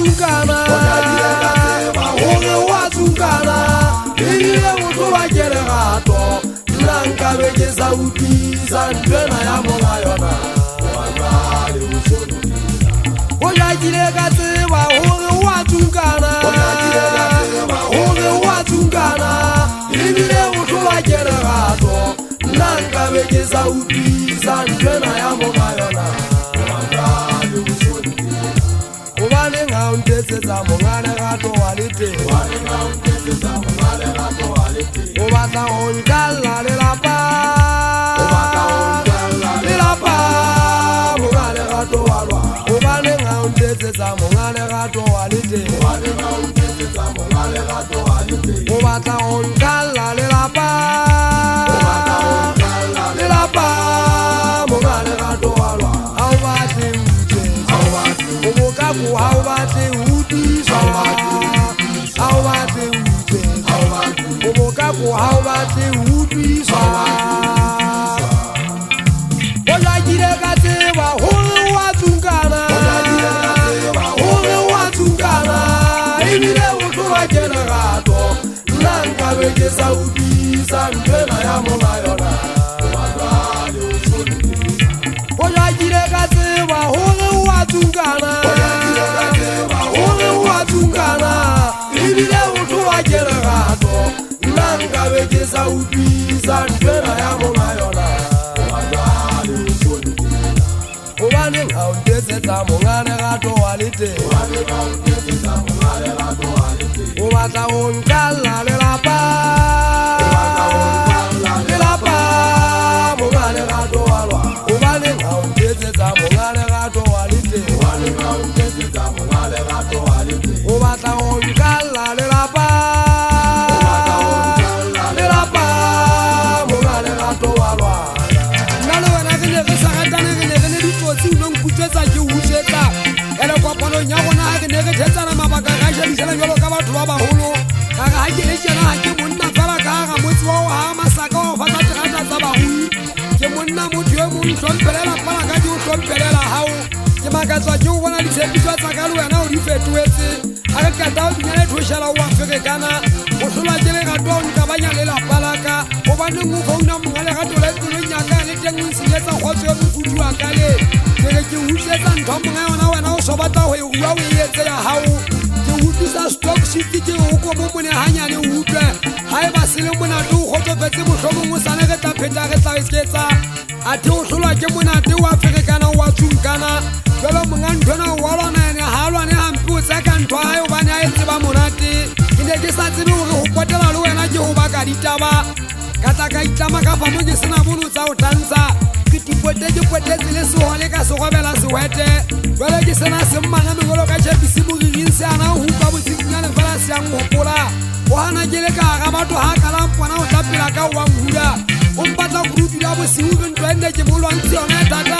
tsungana hore wa tsungana ebile motho wa kererato nna nkabe ke sa utlwisa nthwena ya monga yona o jakile ka tseba hore wa tsungana hore wa tsungana ebile motho wa kererato nna nkabe ke sa utlwisa nthwena ya monga yona Obaneng ha o ntetsetsa monga lerato wa le teng o batla ho nkalla lelapa monga lerato wa lwa obaneng ha o ntetsetsa monga lerato wa le teng o batla ho nkalla lelapa monga lerato wa lwa ha o batle o bokaku ha o batle ho tiisa ha o batle o bokaku ha o batle ho tiisa o jakile ka tseba hore wa tsungana ebile o tloba kererato nna nkabe ke sa utlwisa nthwena ya monga yona o jakile ka tseba hore wa tsungana ebile o tloba kererato nna nkabe ke sa utlwisa nthwena ya monga yona obaneng ha o ntetsetsa monga lerato wa le teng o batla ho nkalla lelapa monga lerato wa lwa obaneng ha o ntetsetsa monga lerato wa le teng o batla ho nkalla lelapa monga lerato wa lwa nna le wena re ne re sa ratane re ne re le ditsotsi o no nkutsetsa ke usetsa ele kopanong ya rona ha re ne re thetsana mabaka ra shebisana jalo ka batho ba baholo ka re ha ke le tjena ha ke monna fela ka hara motse wa ho ha masaka wa fatsa terata tsa bahui ke monna motho e mong hlomphelela fela ka ke o hlomphelela hao ke makatswa ke o bona ditshepiswa tsa ka le wena o di fetoetse ha re kata o dinyale thoshela o wa ferekana o hlolwa ke lerato o nkabanya lelapa la ka hobaneng o founa monga lerato le pelong ya ka le teng o nsenyetsa kgotso e mofudu wa ka le ke re ke utlwetsa ntho monga yona wena o so batla ho e rua o e etse ya hao ke utlwisa stock shift ke re o kobo mone hanyane o utlwe ha e ba se le monate o kgotsofetse mohlomong o sane re tla pheta re tla etsetsa athe o hlolwa ke monate wa ferekana wa tsunkana jalo monga nthona wa lwana ene ha lwane hampe o tsaka ntho hae hobane a e tseba monate ke ne ke sa tsebe hore ho potela le wena ke ho baka ditaba ka tla ka itlama ka famo ke sena bono tsa ho tantsha ke tipotetse le sehole ka serobela sehwete jalo ke sena semmana megolo ka tjhepisi moriring se ana ho utlwa botsikinyane fela se yang hopola o hana ke le ka hara batho ha kalampona o tla pela ka o wa nhula o mpatla kurutu ya bosiu re ntlo ene ke molwantse yona e tata